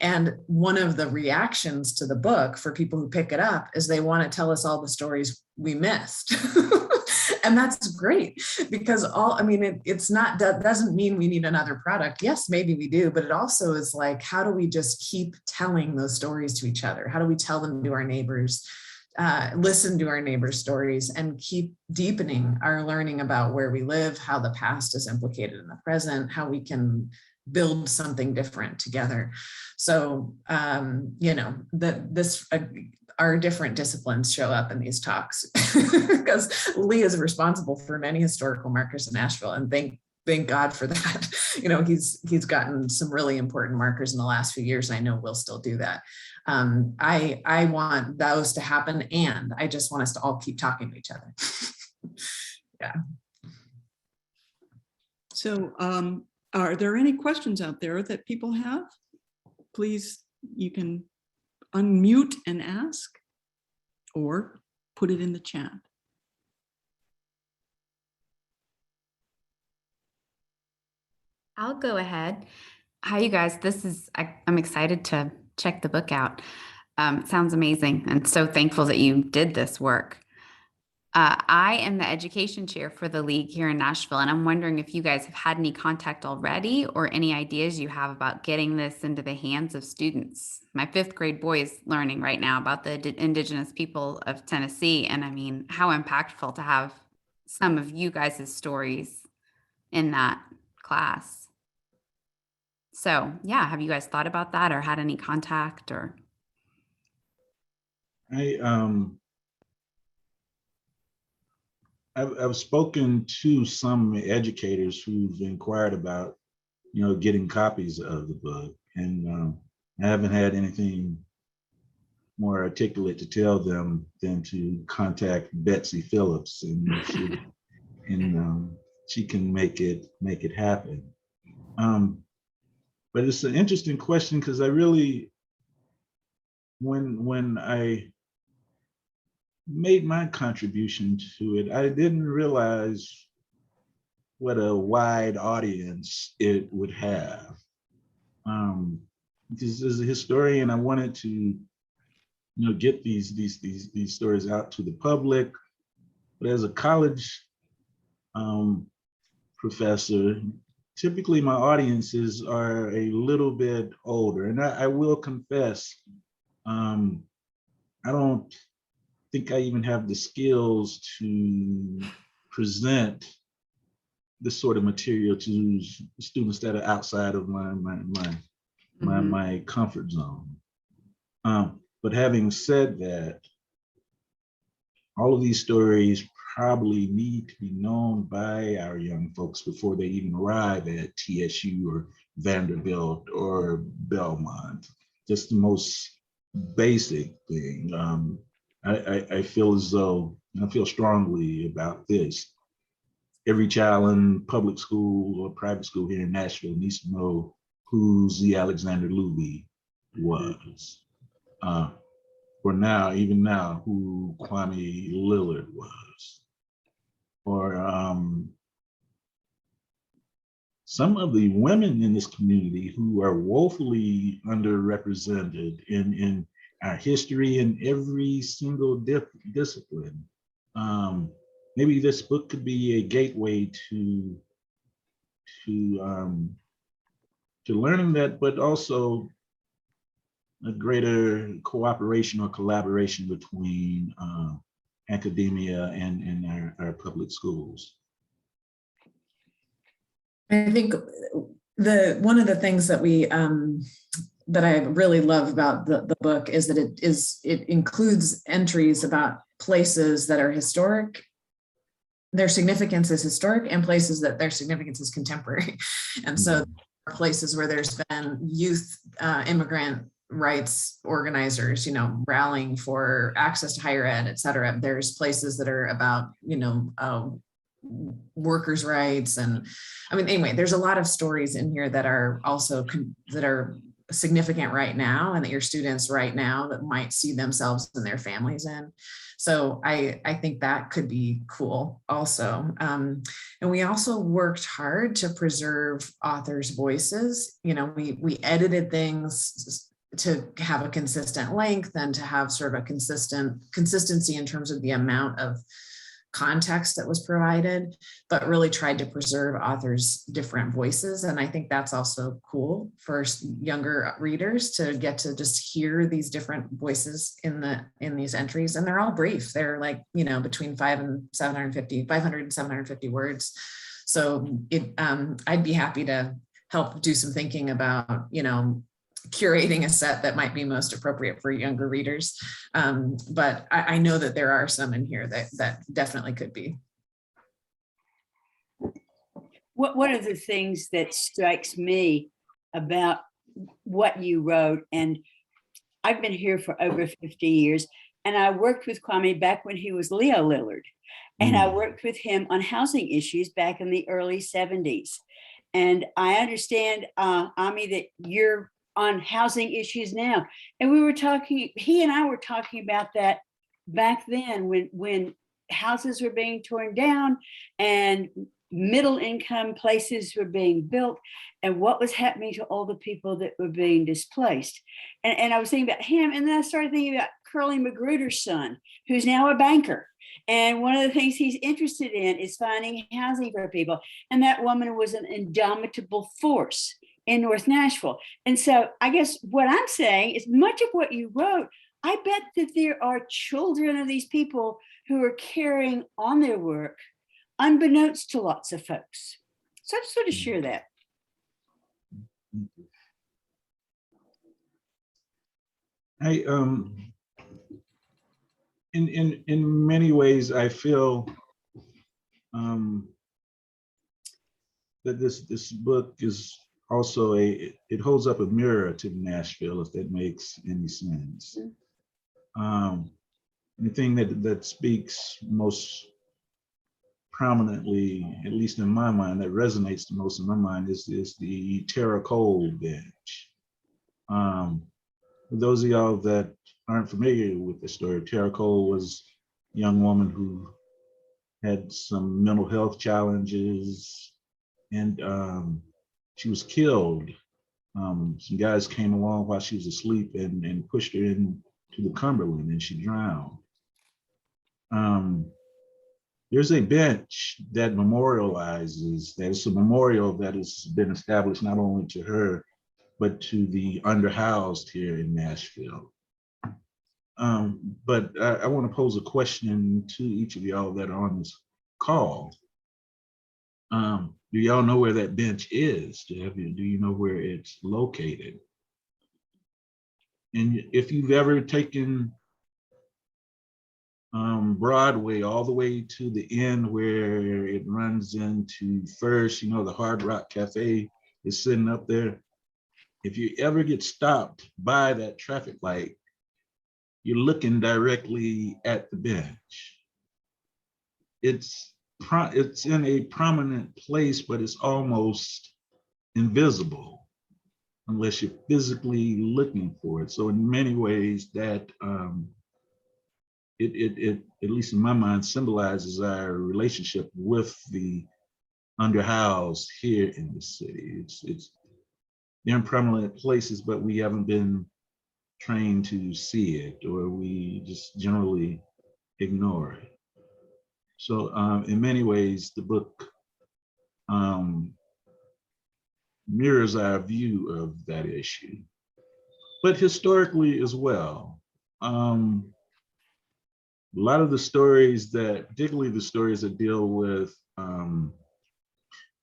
And one of the reactions to the book for people who pick it up is they want to tell us all the stories we missed. And that's great because it's not, that doesn't mean we need another product. Yes, maybe we do, but it also is like, how do we just keep telling those stories to each other? How do we tell them to our neighbors? Listen to our neighbors' stories and keep deepening our learning about where we live, how the past is implicated in the present, how we can build something different together. So, you know, our different disciplines show up in these talks because Lee is responsible for many historical markers in Nashville, and thank God for that. You know, he's gotten some really important markers in the last few years. I know we'll still do that. I want those to happen, and I just want us to all keep talking to each other. Yeah. So are there any questions out there that people have? Please, you can unmute and ask or put it in the chat. I'll go ahead. Hi, you guys. I'm excited to check the book out. Sounds amazing, and so thankful that you did this work. I am the education chair for the league here in Nashville, and I'm wondering if you guys have had any contact already or any ideas you have about getting this into the hands of students. My 5th grade boy is learning right now about the indigenous people of Tennessee, and I mean, how impactful to have some of you guys' stories in that class. So yeah, have you guys thought about that or had any contact or? I've spoken to some educators who've inquired about, getting copies of the book, and I haven't had anything more articulate to tell them than to contact Betsy Phillips, and she can make it happen. But it's an interesting question because I really, when I made my contribution to it, I didn't realize what a wide audience it would have. Because as a historian, I wanted to, get these stories out to the public. But as a college professor, typically my audiences are a little bit older, and I will confess, I don't think I even have the skills to present this sort of material to students that are outside of my comfort zone. But having said that, all of these stories probably need to be known by our young folks before they even arrive at TSU or Vanderbilt or Belmont. Just the most basic thing. I feel as though, I feel strongly about this. Every child in public school or private school here in Nashville needs to know who Z. Alexander Luby was. Or now, even now, who Kwame Lillard was. Or some of the women in this community who are woefully underrepresented in our history in every single discipline. Maybe this book could be a gateway to learning that, but also a greater cooperation or collaboration between academia and our public schools. I think one of the things that we that I really love about the book is that it includes entries about places that are historic, their significance is historic, and places that their significance is contemporary. And so places where there's been youth immigrant rights organizers, rallying for access to higher ed, et cetera. There's places that are about, workers' rights. And I mean, anyway, there's a lot of stories in here that are also that are significant right now, and that your students right now that might see themselves and their families in. So I think that could be cool also. And we also worked hard to preserve authors' voices. We edited things to have a consistent length and to have sort of a consistency in terms of the amount of context that was provided, but really tried to preserve authors' different voices. And I think that's also cool for younger readers to get to just hear these different voices in these entries. And they're all brief. They're like, between 500 and 750 words. So I'd be happy to help do some thinking about, curating a set that might be most appropriate for younger readers. But I know that there are some in here that definitely could be. One of the things that strikes me about what you wrote, and I've been here for over 50 years, and I worked with Kwame back when he was Leo Lillard, and I worked with him on housing issues back in the early 70s. And I understand, Ami, that you're on housing issues now. And he and I were talking about that back then when houses were being torn down and middle income places were being built, and what was happening to all the people that were being displaced. And I was thinking about him, and then I started thinking about Curly Magruder's son, who's now a banker. And one of the things he's interested in is finding housing for people. And that woman was an indomitable force in North Nashville. And so I guess what I'm saying is much of what you wrote, I bet that there are children of these people who are carrying on their work unbeknownst to lots of folks. So I just want to share that. In many ways, I feel that this book is also it holds up a mirror to Nashville, if that makes any sense. The thing that speaks most prominently, at least in my mind, that resonates the most in my mind is the Tara Cole bench. For those of y'all that aren't familiar with the story, Tara Cole was a young woman who had some mental health challenges, and she was killed. Some guys came along while she was asleep and pushed her into the Cumberland, and she drowned. There's a bench that memorializes, that is a memorial that has been established not only to her, but to the underhoused here in Nashville. But I want to pose a question to each of y'all that are on this call. Do y'all know where that bench is? Do you know where it's located? And if you've ever taken Broadway all the way to the end where it runs into First, the Hard Rock Cafe is sitting up there. If you ever get stopped by that traffic light, you're looking directly at the bench. It's in a prominent place, but it's almost invisible unless you're physically looking for it. So in many ways that it at least in my mind, symbolizes our relationship with the underhoused here in the city. They're in prominent places, but we haven't been trained to see it, or we just generally ignore it. So in many ways, the book mirrors our view of that issue, but historically as well. A lot of the stories particularly the stories that deal with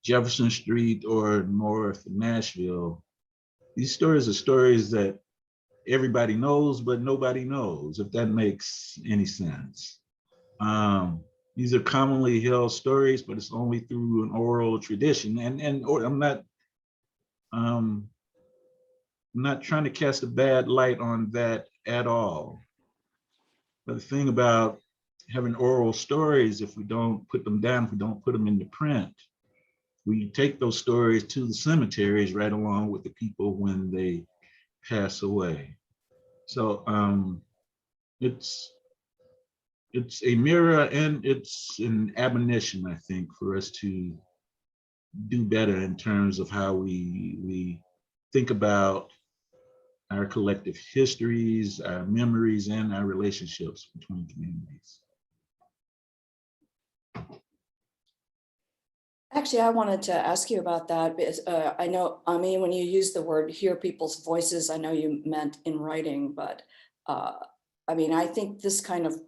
Jefferson Street or North Nashville, these stories are stories that everybody knows, but nobody knows, if that makes any sense. These are commonly held stories, but it's only through an oral tradition. And I'm not trying to cast a bad light on that at all. But the thing about having oral stories, if we don't put them down, if we don't put them into print, we take those stories to the cemeteries right along with the people when they pass away. So it's a mirror, and it's an admonition, I think, for us to do better in terms of how we think about our collective histories, our memories, and our relationships between communities. Actually, I wanted to ask you about that because I know, when you use the word hear people's voices, I know you meant in writing, but I think this kind of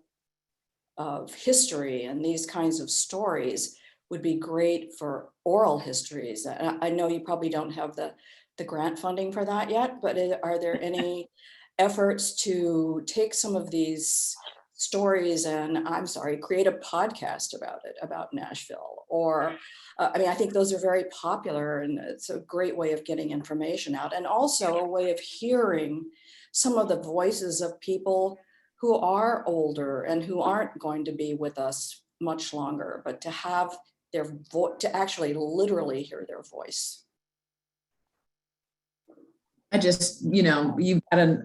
history and these kinds of stories would be great for oral histories. I know you probably don't have the grant funding for that yet, but are there any efforts to take some of these stories and create a podcast about it, about Nashville? Or I think those are very popular, and it's a great way of getting information out, and also a way of hearing some of the voices of people who are older and who aren't going to be with us much longer, but to have their voice, to actually literally hear their voice. I just, you've got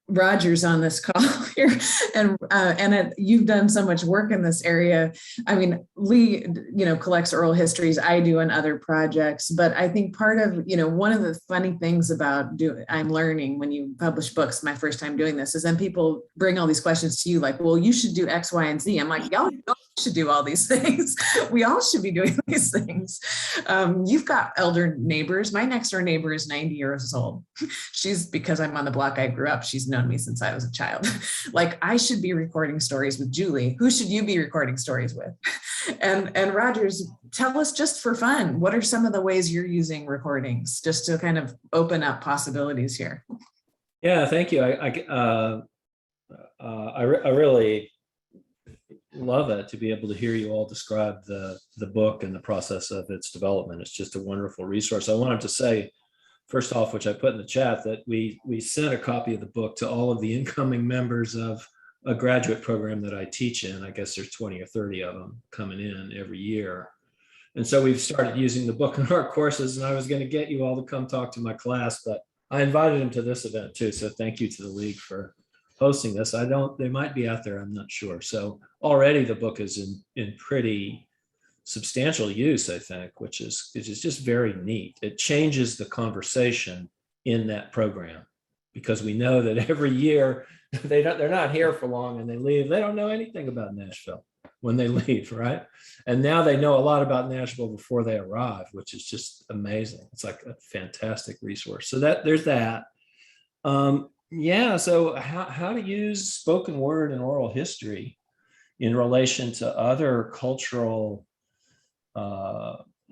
Rogers on this call here, and you've done so much work in this area. Lee, collects oral histories. I do in other projects, but I think part of, one of the funny things about I'm learning when you publish books, my first time doing this, is then people bring all these questions to you, like, well, you should do X, Y, and Z. I'm like, y'all should do all these things. We all should be doing these things. You've got elder neighbors. My next door neighbor is 90 years old. Because I'm on the block I grew up, she's known me since I was a child. Like, I should be recording stories with Julie. Who should you be recording stories with? And Rogers, tell us, just for fun, what are some of the ways you're using recordings just to kind of open up possibilities here? Yeah, thank you. I really love it to be able to hear you all describe the book and the process of its development. It's just a wonderful resource. I wanted to say, first off, which I put in the chat, that we sent a copy of the book to all of the incoming members of a graduate program that I teach in. I guess there's 20 or 30 of them coming in every year. And so we've started using the book in our courses, and I was going to get you all to come talk to my class, but I invited them to this event too. So thank you to the League for hosting this. They might be out there, I'm not sure. So already the book is in pretty substantial use, I think, which is just very neat. It changes the conversation in that program, because we know that every year they're not here for long and they leave. They don't know anything about Nashville when they leave, right? And now they know a lot about Nashville before they arrive, which is just amazing. It's like a fantastic resource. So there's that. So how to use spoken word and oral history in relation to other cultural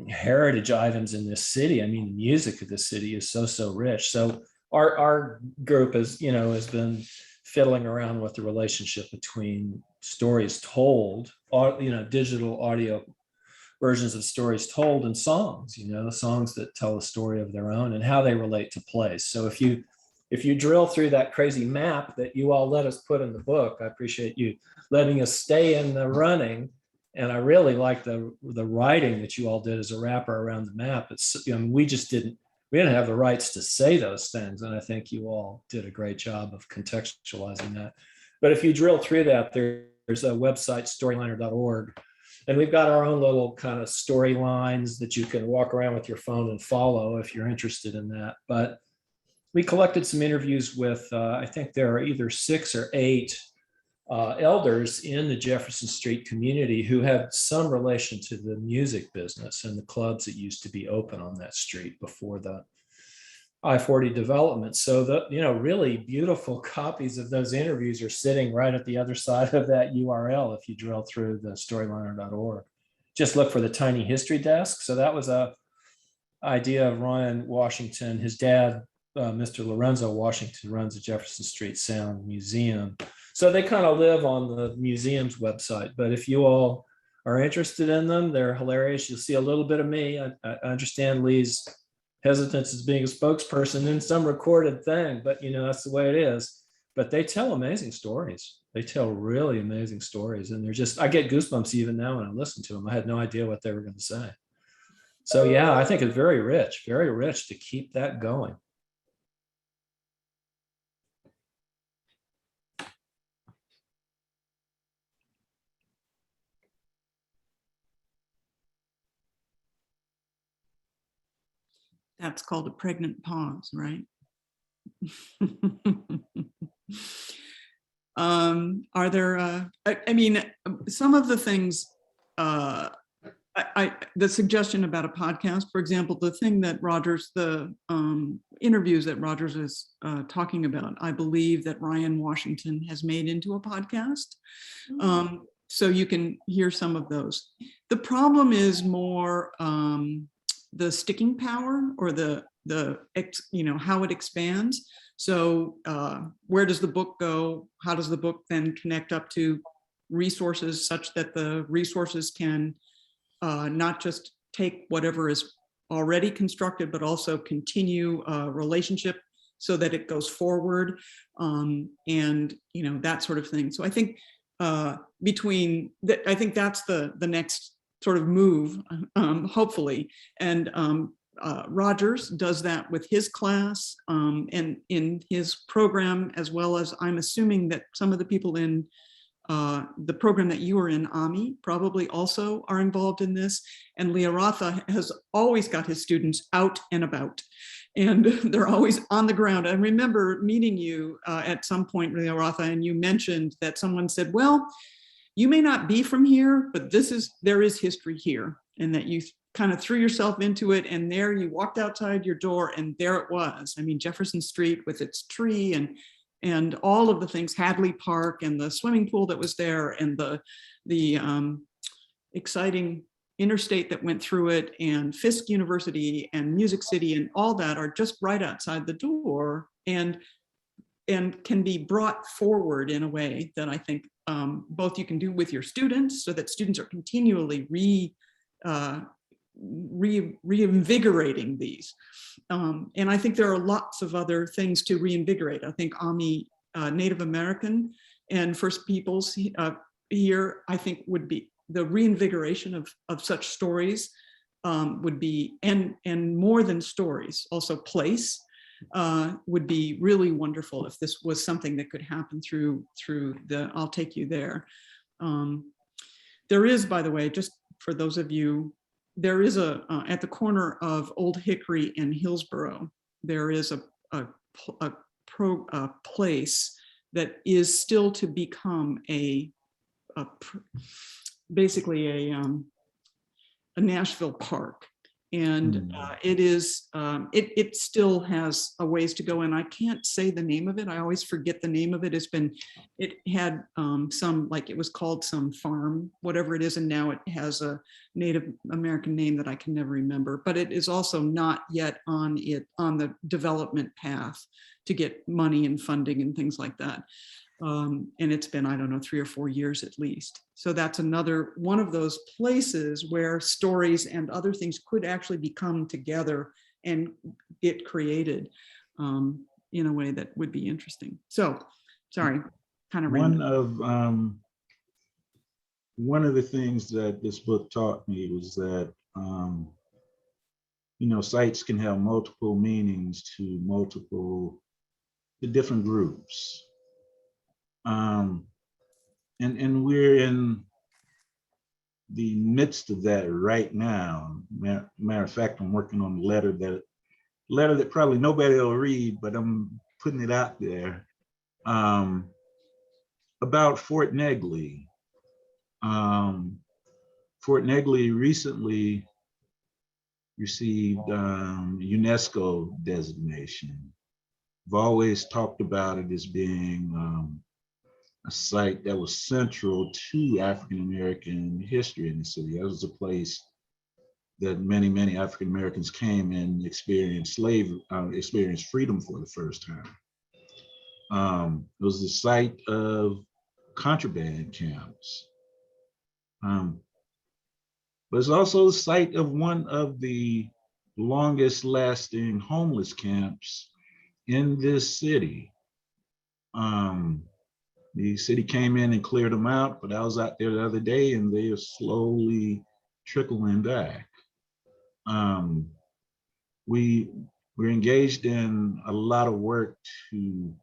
heritage items in this city. I mean, the music of the city is so rich. So our group has been fiddling around with the relationship between stories told, digital audio versions of stories told, and songs, songs that tell a story of their own and how they relate to place. So if you drill through that crazy map that you all let us put in the book, I appreciate you letting us stay in the running. And I really like the writing that you all did as a wrapper around the map. We didn't have the rights to say those things. And I think you all did a great job of contextualizing that. But if you drill through that, there's a website, storyliner.org. And we've got our own little kind of storylines that you can walk around with your phone and follow if you're interested in that. But we collected some interviews with, I think there are either 6 or 8 elders in the Jefferson Street community who have some relation to the music business and the clubs that used to be open on that street before the I-40 development. So really beautiful copies of those interviews are sitting right at the other side of that URL if you drill through the storyliner.org. Just look for the tiny history desk. So that was a idea of Ryan Washington. His dad, Mr. Lorenzo Washington, runs the Jefferson Street Sound Museum. So they kind of live on the museum's website. But if you all are interested in them, they're hilarious. You'll see a little bit of me. I understand Lee's hesitance as being a spokesperson in some recorded thing, but that's the way it is. But they tell amazing stories. They tell really amazing stories. And I get goosebumps even now when I listen to them. I had no idea what they were going to say. So yeah, I think it's very rich to keep that going. That's called a pregnant pause, right? Are there, some of the things, the suggestion about a podcast, for example, the thing that Rogers, the interviews that Rogers is talking about, I believe that Ryan Washington has made into a podcast. So you can hear some of those. The problem is more the sticking power, or how it expands. So where does the book go? How does the book then connect up to resources such that the resources can not just take whatever is already constructed, but also continue a relationship so that it goes forward, and that sort of thing. So I think I think that's the next sort of move, hopefully. And Rogers does that with his class and in his program, as well as I'm assuming that some of the people in the program that you are in, Ami, probably also are involved in this. And Leorotha has always got his students out and about, and they're always on the ground. I remember meeting you at some point, Leorotha, and you mentioned that someone said, well, you may not be from here, but there is history here, and that you kind of threw yourself into it, and there you walked outside your door and there it was. I mean, Jefferson Street with its tree and all of the things, Hadley Park and the swimming pool that was there, and the exciting interstate that went through it, and Fisk University and Music City and all that are just right outside the door. And and can be brought forward in a way that I think both you can do with your students, so that students are continually reinvigorating these. And I think there are lots of other things to reinvigorate. I think Ami, Native American and First Peoples here, I think would be the reinvigoration of such stories would be, and more than stories, also place would be really wonderful if this was something that could happen through the I'll Take You There. There is, by the way, just for those of you, there is at the corner of Old Hickory and Hillsborough, there is a place that is still to become basically a Nashville park. And it is, it still has a ways to go, and I can't say the name of it. I always forget the name of it. It had some, like it was called some farm, whatever it is, and now it has a Native American name that I can never remember, but it is also not yet on the development path to get money and funding and things like that. And it's been, I don't know, 3 or 4 years at least. So that's another one of those places where stories and other things could actually become together and get created in a way that would be interesting. So, sorry, kind of random. One of the things that this book taught me was that sites can have multiple meanings to different groups. And we're in the midst of that right now. Matter of fact, I'm working on a letter that probably nobody will read, but I'm putting it out there, about Fort Negley. Fort Negley recently received UNESCO designation. I've always talked about it as being a site that was central to African-American history in the city. That was a place that many, many African-Americans came and experienced experienced freedom for the first time. It was the site of contraband camps. But it's also the site of one of the longest lasting homeless camps in this city. The city came in and cleared them out, but I was out there the other day and they are slowly trickling back. We're engaged in a lot of work to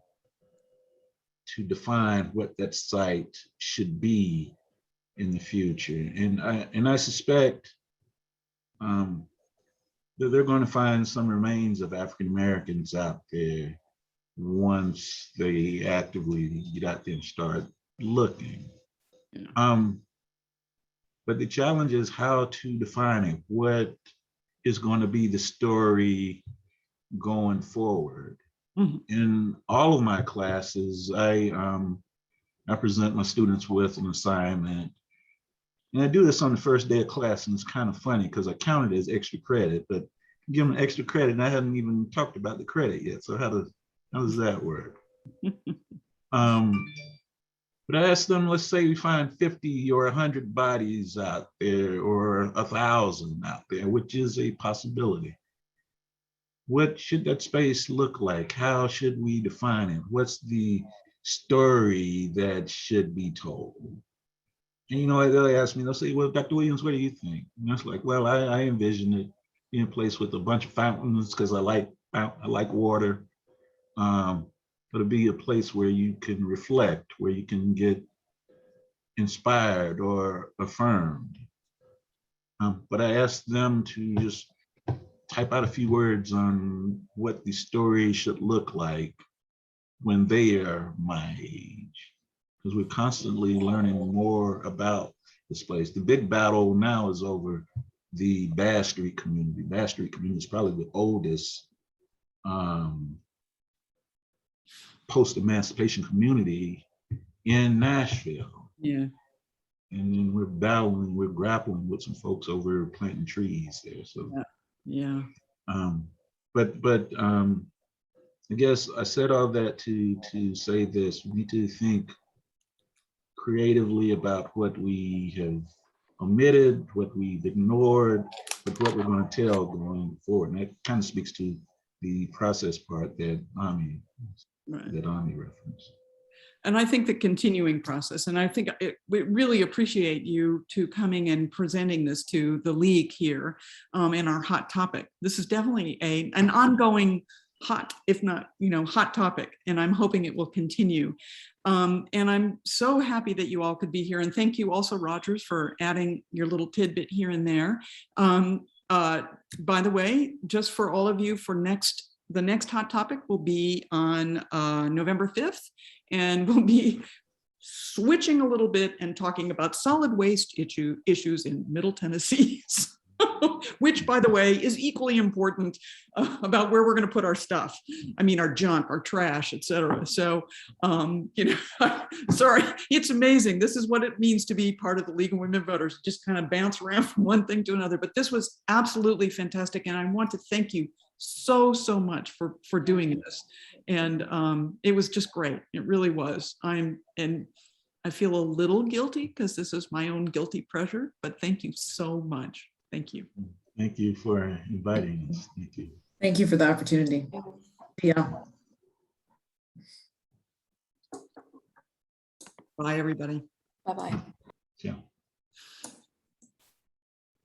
define what that site should be in the future. And I suspect that they're going to find some remains of African Americans out there once they actively get out there and start looking. Yeah. But the challenge is how to define it. What is going to be the story going forward? Mm-hmm. In all of my classes, I present my students with an assignment. And I do this on the first day of class, and it's kind of funny because I count it as extra credit, but give them extra credit, and I haven't even talked about the credit yet. So how does that work? But I asked them, let's say we find 50 or 100 bodies out there, or 1,000 out there, which is a possibility. What should that space look like? How should we define it? What's the story that should be told? And they'll ask me, they'll say, well, Dr. Williams, what do you think? And I was like, well, I envision it being a place with a bunch of fountains because I like water. It'll be a place where you can reflect, where you can get inspired or affirmed. But I asked them to just type out a few words on what the story should look like when they are my age, because we're constantly learning more about this place. The big battle now is over the Bass Street community. Bass Street community is probably the oldest post-emancipation community in Nashville. Yeah. And then we're grappling with some folks over planting trees there. So yeah. but I guess I said all that to say this. We need to think creatively about what we have omitted, what we've ignored, but what we're going to tell going forward. And that kind of speaks to the process part that Ami referenced. And I think the continuing process, and I think we really appreciate you to coming and presenting this to the league here in our hot topic. This is definitely an ongoing hot, if not, hot topic, and I'm hoping it will continue. And I'm so happy that you all could be here. And thank you also, Rogers, for adding your little tidbit here and there. By the way, just for all of you, the next hot topic will be on November 5th, and we'll be switching a little bit and talking about solid waste issues in Middle Tennessee, which, by the way, is equally important about where we're going to put our stuff. I mean, our junk, our trash, etc. So, sorry, it's amazing. This is what it means to be part of the League of Women Voters. Just kind of bounce around from one thing to another. But this was absolutely fantastic, and I want to thank you so much for doing this. And it was just great. It really was. And I feel a little guilty because this is my own guilty pleasure, but thank you so much. Thank you. Thank you for inviting us. Thank you. Thank you for the opportunity. Yeah. Bye, everybody. Bye-bye. Yeah.